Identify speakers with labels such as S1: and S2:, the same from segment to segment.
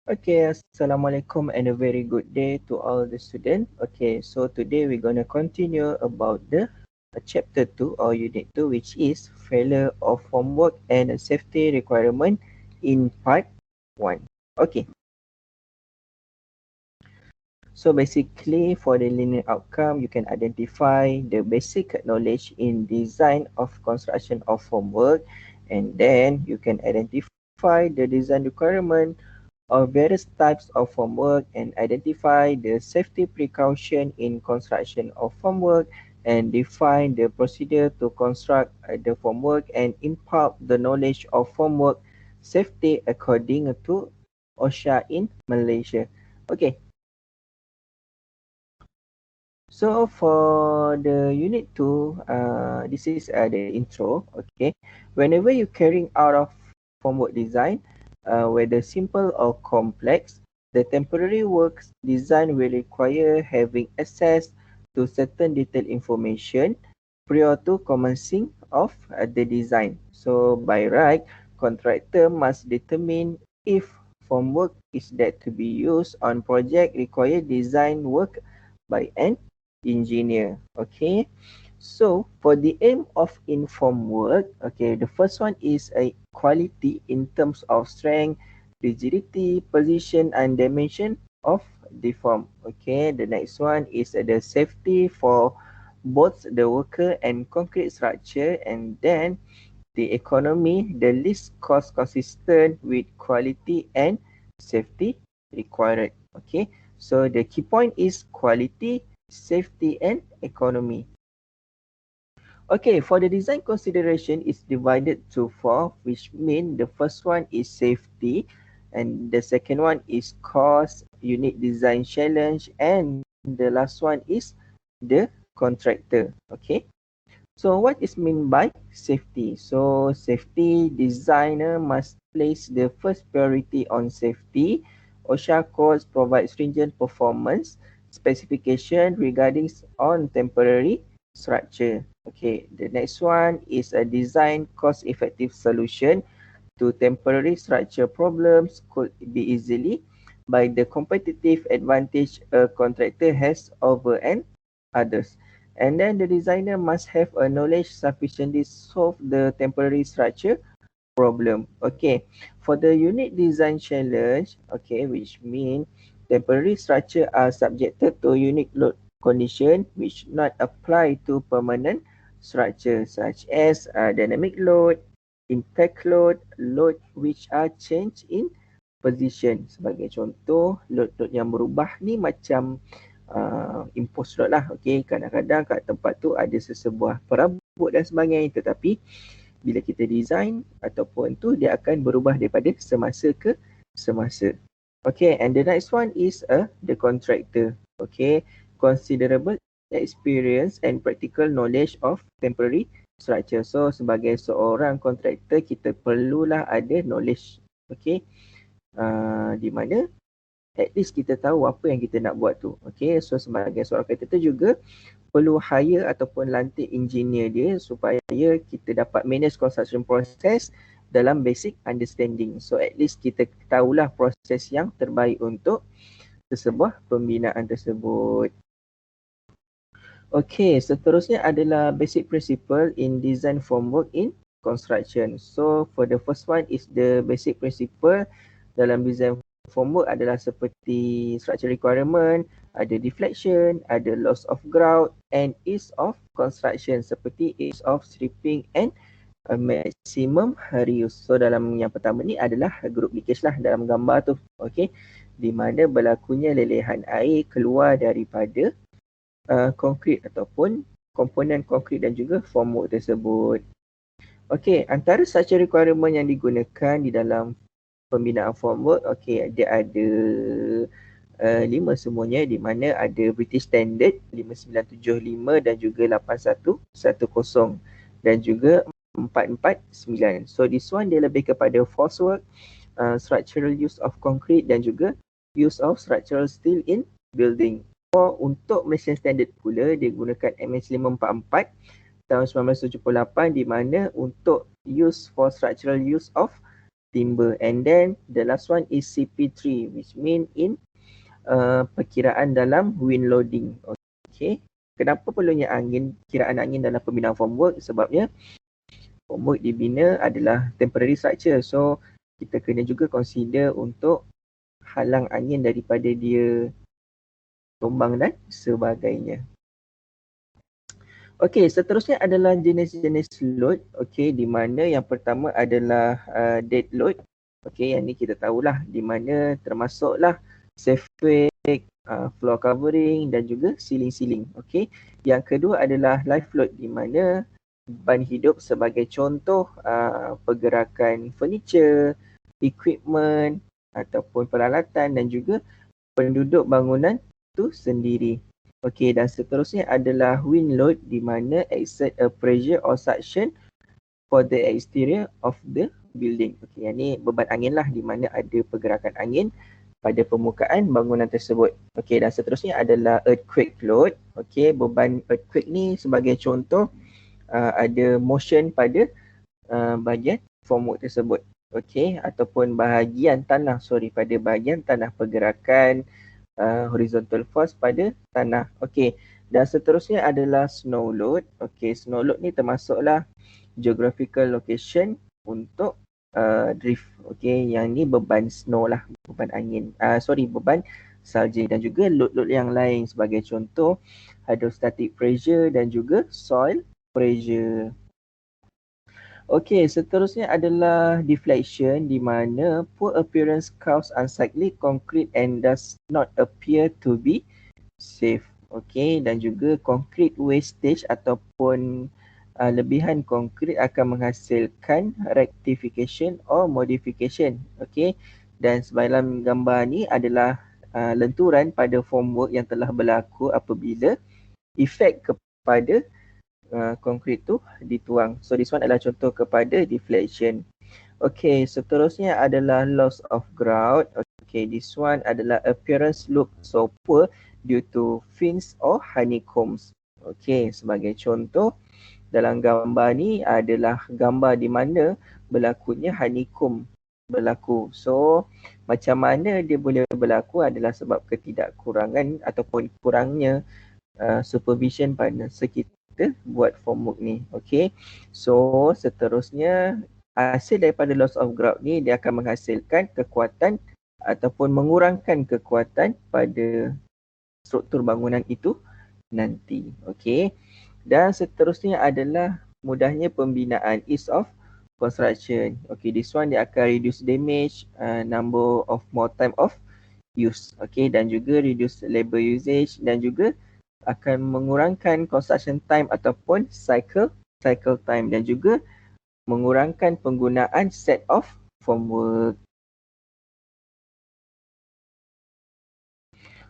S1: Okay, Assalamualaikum and a very good day to all the students. Okay, so today we're going to continue about the chapter 2 or unit 2, which is failure of homework and a safety requirement in part 1. Okay, so basically for the linear outcome, you can identify the basic knowledge in design of construction of homework, and then you can identify the design requirement of various types of formwork and identify the safety precaution in construction of formwork and define the procedure to construct the formwork and impart the knowledge of formwork safety according to OSHA in Malaysia. Okay, so for the unit 2, this is the intro. Okay, whenever you're carrying out of formwork design, whether simple or complex, the temporary works design will require having access to certain detailed information prior to commencing of the design. So by right, contractor must determine if formwork is that to be used on project require design work by an engineer. Okay, so for the aim of informed work, okay, the first one is a quality in terms of strength, rigidity, position and dimension of the form. Okay, the next one is the safety for both the worker and concrete structure, and then the economy, the least cost consistent with quality and safety required. Okay, so the key point is quality, safety and economy. Okay, for the design consideration is divided to 4, which mean the first one is safety and the second one is cost, unique design challenge, and the last one is the contractor. Okay, so what is mean by safety? So safety designer must place the first priority on safety. OSHA codes provide stringent performance specification regarding on temporary structure. Okay, the next one is a design cost-effective solution to temporary structure problems could be easily by the competitive advantage a contractor has over an others. And then the designer must have a knowledge sufficiently solve the temporary structure problem. Okay, for the unit design challenge, okay, which mean temporary structure are subjected to unique load condition which not apply to permanent structure such as dynamic load, impact load, load which are change in position. Sebagai contoh, load-load yang berubah ni macam impose load lah. Okay, kadang-kadang kat tempat tu ada sesebuah perabot dan sebagainya, tetapi bila kita design ataupun tu dia akan berubah daripada semasa ke semasa. Okay, and the next one is the contractor. Okay, considerable experience and practical knowledge of temporary structure. So sebagai seorang kontraktor kita perlulah ada knowledge. Okay, di mana at least kita tahu apa yang kita nak buat tu. Okay, so sebagai seorang kontraktor juga perlu hire ataupun lantik engineer dia supaya kita dapat manage construction process dalam basic understanding. So at least kita tahulah proses yang terbaik untuk sesebuah pembinaan tersebut. Okay, seterusnya adalah basic principle in design formwork in construction. So for the first one is the basic principle dalam design formwork adalah seperti structure requirement, ada deflection, ada loss of ground and ease of construction seperti ease of stripping and maximum reuse. So dalam yang pertama ni adalah group leakage lah dalam gambar tu. Okay, di mana berlakunya lelehan air keluar daripada konkrit ataupun komponen konkrit dan juga formwork tersebut. Okey, antara structure requirement yang digunakan di dalam pembinaan formwork, okey, dia ada 5 semuanya, di mana ada British Standard 5975 dan juga 8110 dan juga 449. So this one dia lebih kepada forcework, structural use of concrete dan juga use of structural steel in building. Untuk Malaysian Standard pula dia gunakan MS 544 tahun 1978, di mana untuk use for structural use of timber. And then the last one is CP3, which mean in perkiraan dalam wind loading. Okay. Kenapa perlunya kiraan angin dalam pembinaan formwork? Sebabnya formwork dibina adalah temporary structure. So kita kena juga consider untuk halang angin daripada dia tumbang dan sebagainya. Okey, seterusnya adalah jenis-jenis load. Okey, di mana yang pertama adalah dead load. Okey, yang ni kita tahulah di mana termasuklah safe floor covering dan juga ceiling-ceiling. Okey, yang kedua adalah live load di mana beban hidup sebagai contoh pergerakan furniture, equipment ataupun peralatan dan juga penduduk bangunan tu sendiri. Okey, dan seterusnya adalah wind load di mana exert a pressure or suction for the exterior of the building. Okey, yang ni beban angin lah di mana ada pergerakan angin pada permukaan bangunan tersebut. Okey, dan seterusnya adalah earthquake load. Okey, beban earthquake ni sebagai contoh ada motion pada bahagian formwork tersebut. Okey, ataupun bahagian tanah, pada bahagian tanah, pergerakan horizontal force pada tanah. Okey, dan seterusnya adalah snow load. Okey, snow load ni termasuklah geographical location untuk drift. Okey, yang ni beban snow lah, beban angin. Beban salji dan juga load-load yang lain sebagai contoh hydrostatic pressure dan juga soil pressure. Okey, seterusnya adalah deflection di mana poor appearance cause unsightly concrete and does not appear to be safe. Okey, dan juga concrete wastage ataupun lebihan konkrit akan menghasilkan rectification or modification. Okey, dan dalam gambar ni adalah lenturan pada formwork yang telah berlaku apabila efek kepada konkrit tu dituang. So this one adalah contoh kepada deflection. Okay, seterusnya adalah loss of grout. Okay, this one adalah appearance look so poor due to fins or honeycombs. Okay, sebagai contoh dalam gambar ni adalah gambar di mana berlakunya honeycomb berlaku. So macam mana dia boleh berlaku adalah sebab ketidakkurangan ataupun kurangnya supervision pada sekitar kita buat formwork ni. Okay, so seterusnya hasil daripada loss of grout ni dia akan menghasilkan kekuatan ataupun mengurangkan kekuatan pada struktur bangunan itu nanti. Okay, dan seterusnya adalah mudahnya pembinaan, ease of construction. Okay, this one dia akan reduce damage, number of more time of use. Okay, dan juga reduce labor usage dan juga akan mengurangkan construction time ataupun cycle time dan juga mengurangkan penggunaan set of formwork.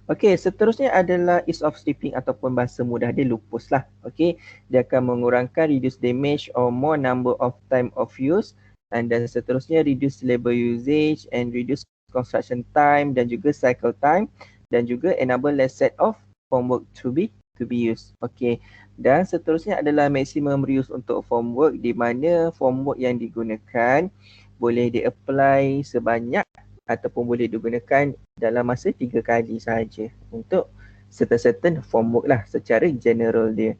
S1: Okey, seterusnya adalah ease of stripping ataupun bahasa mudah dia lupus lah. Okey, dia akan mengurangkan reduce damage or more number of time of use dan seterusnya reduce labor usage and reduce construction time dan juga cycle time dan juga enable less set of formwork to be used. Okey, dan seterusnya adalah maximum reuse untuk formwork di mana formwork yang digunakan boleh di-apply sebanyak ataupun boleh digunakan dalam masa 3 kali sahaja untuk certain formwork lah secara general dia.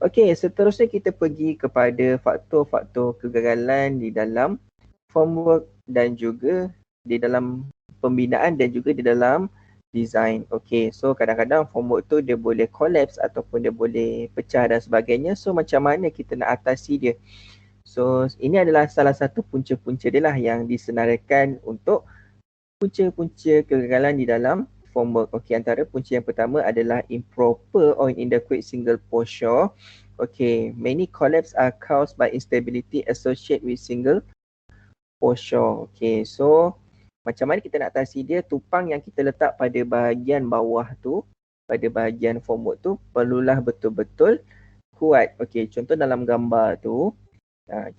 S1: Okey, seterusnya kita pergi kepada faktor-faktor kegagalan di dalam formwork dan juga di dalam pembinaan dan juga di dalam design. Okay, so kadang-kadang formwork tu dia boleh collapse ataupun dia boleh pecah dan sebagainya. So macam mana kita nak atasi dia? So ini adalah salah satu punca-punca dia lah yang disenaraikan untuk punca-punca kegagalan di dalam formwork. Okay, antara punca yang pertama adalah improper or inadequate single posture. Okay, many collapse are caused by instability associated with single posture. Okay, so macam mana kita nak atasi dia? Tupang yang kita letak pada bahagian bawah tu, pada bahagian formwork tu perlulah betul-betul kuat. Okey, contoh dalam gambar tu,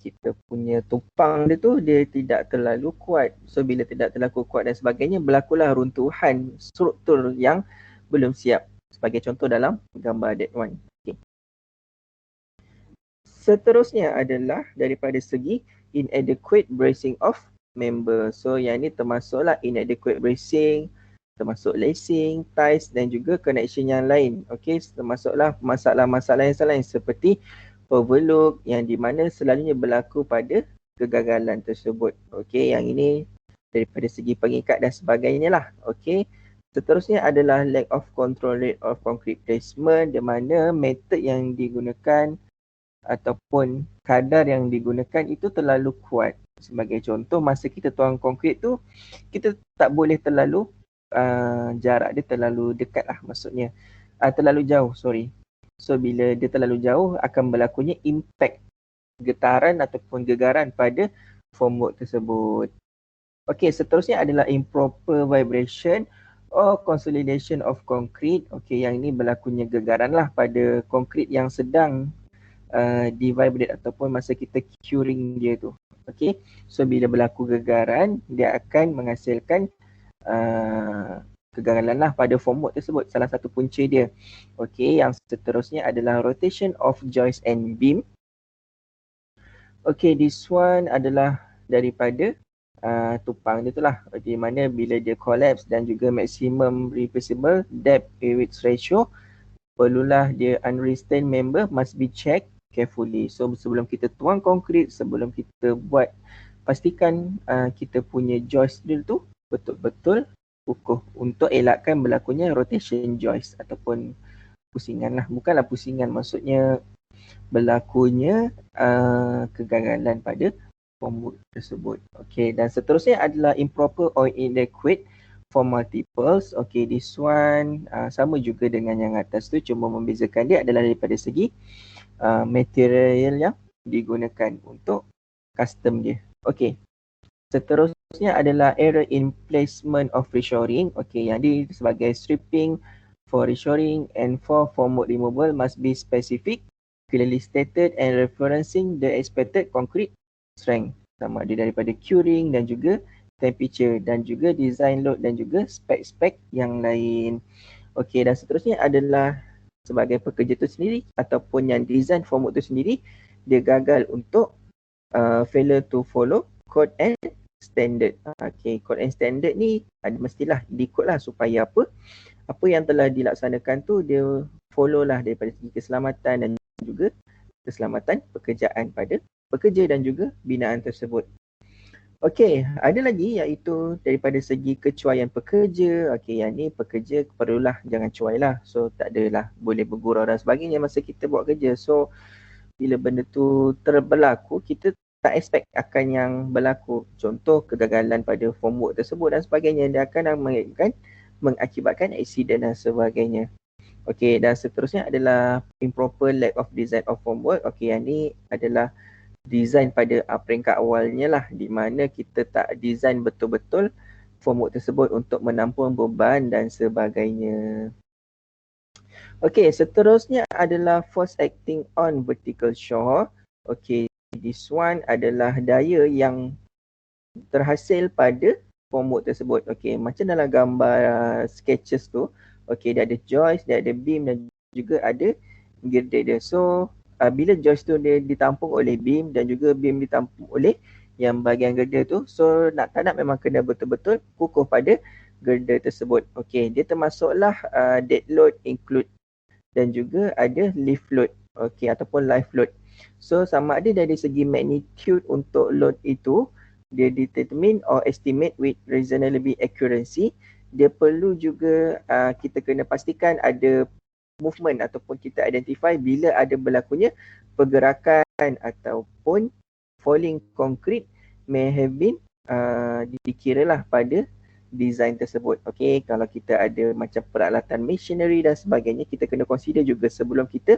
S1: kita punya tupang dia tu dia tidak terlalu kuat. So bila tidak terlalu kuat dan sebagainya, berlakulah runtuhan struktur yang belum siap. Sebagai contoh dalam gambar that one. Okay. Seterusnya adalah daripada segi inadequate bracing of member. So yang ni termasuklah inadequate bracing, termasuk lacing, ties dan juga connection yang lain. Okey, termasuklah masalah-masalah yang lain seperti overlook yang di mana selalunya berlaku pada kegagalan tersebut. Okey, yang ini daripada segi pengikat dan sebagainya lah. Okey. Seterusnya adalah lack of control rate of concrete placement, di mana metod yang digunakan ataupun kadar yang digunakan itu terlalu kuat. Sebagai contoh, masa kita tuang konkrit tu, kita tak boleh terlalu jarak dia terlalu dekat lah, maksudnya terlalu jauh, sorry. So bila dia terlalu jauh akan berlakunya impact getaran ataupun gegaran pada formwork tersebut. Okey, seterusnya adalah improper vibration or consolidation of concrete. Okey, yang ini berlakunya gegaran lah pada konkrit yang sedang di-vibrate ataupun masa kita curing dia tu. Okey, so bila berlaku gegaran, dia akan menghasilkan kegagalan lah pada formwork tersebut. Salah satu punca dia. Okey, yang seterusnya adalah rotation of joist and beam. Okey, this one adalah daripada tupang dia tu lah, di mana bila dia collapse dan juga maximum reversible depth width ratio, perlulah dia unrestrained member must be checked carefully. So sebelum kita tuang konkrit, sebelum kita buat, pastikan kita punya joist drill tu betul-betul kukuh untuk elakkan berlakunya rotation joist ataupun pusingan lah. Bukanlah pusingan, maksudnya berlakunya kegagalan pada formwork tersebut. Okey, dan seterusnya adalah improper or inadequate for multiples. Okey, this one sama juga dengan yang atas tu, cuma membezakan dia adalah daripada segi material yang digunakan untuk custom dia. Okey, seterusnya adalah error in placement of reshoring. Okey, yang ni sebagai stripping for reshoring and for formwork removal must be specific, clearly stated and referencing the expected concrete strength, sama ada daripada curing dan juga temperature dan juga design load dan juga spek-spek yang lain. Okey, dan seterusnya adalah sebagai pekerja tu sendiri ataupun yang design formwork tu sendiri, dia gagal untuk failure to follow code and standard. Okey, code and standard ni mestilah diikut lah supaya apa yang telah dilaksanakan tu dia follow lah daripada segi keselamatan dan juga keselamatan pekerjaan pada pekerja dan juga binaan tersebut. Okey, ada lagi iaitu daripada segi kecuaian pekerja. Okey, yang ni pekerja perlulah jangan cuai lah. So tak adalah boleh bergurau dan sebagainya masa kita buat kerja. So bila benda tu berlaku, kita tak expect akan yang berlaku. Contoh kegagalan pada formwork tersebut dan sebagainya, dia akan mengakibatkan accident dan sebagainya. Okey, dan seterusnya adalah improper lack of design of formwork. Okey, yang ni adalah design pada peringkat awalnya lah, di mana kita tak design betul-betul formwork tersebut untuk menampung beban dan sebagainya. Okey, seterusnya adalah force acting on vertical shore. Okey, this one adalah daya yang terhasil pada formwork tersebut. Okey, macam dalam gambar sketches tu. Okey, dia ada joist, dia ada beam dan juga ada girder dia. So bila joist tu dia ditampung oleh beam dan juga beam ditampung oleh yang bahagian girder tu, so nak tak nak memang kena betul-betul kukuh pada girder tersebut. Okey, dia termasuklah dead load include dan juga ada lift load, okey, ataupun live load. So sama ada dari segi magnitude untuk load itu, dia determine or estimate with reasonably accuracy. Dia perlu juga kita kena pastikan ada movement ataupun kita identify bila ada berlakunya pergerakan ataupun falling concrete may have been dikiralah pada design tersebut. Okey, kalau kita ada macam peralatan machinery dan sebagainya, kita kena consider juga sebelum kita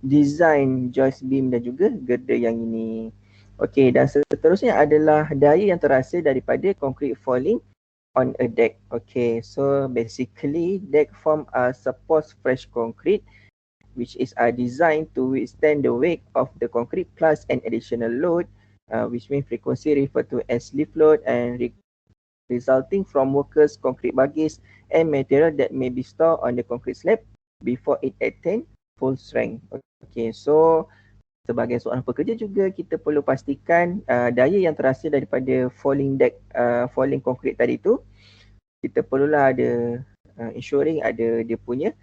S1: design joist beam dan juga girder yang ini. Okey, dan seterusnya adalah daya yang terhasil daripada concrete falling on a deck. Okay, so basically deck form a supposed fresh concrete which is designed to withstand the weight of the concrete plus an additional load, which means frequency referred to as lift load and resulting from workers, concrete baggage and material that may be stored on the concrete slab before it attain full strength. Okay, so sebagai seorang pekerja juga kita perlu pastikan daya yang terhasil daripada falling concrete tadi tu, kita perlulah ada ensuring ada dia punya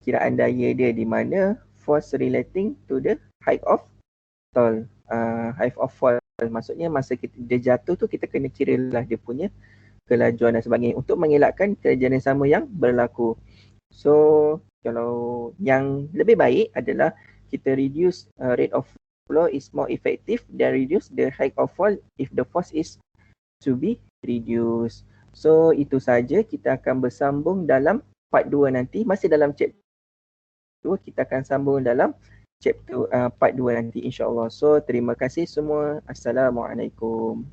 S1: kiraan daya dia di mana force relating to the height of tall, height of fall. Maksudnya masa dia jatuh tu kita kena kira lah dia punya kelajuan dan sebagainya untuk mengelakkan kejadian yang sama yang berlaku. So kalau yang lebih baik adalah kita reduce rate of flow is more effective than reduce the height of fall if the force is to be reduced. So itu saja, kita akan bersambung dalam part 2 nanti, masih dalam chapter 2, kita akan sambung dalam chapter part 2 nanti insya-Allah. So terima kasih semua. Assalamualaikum.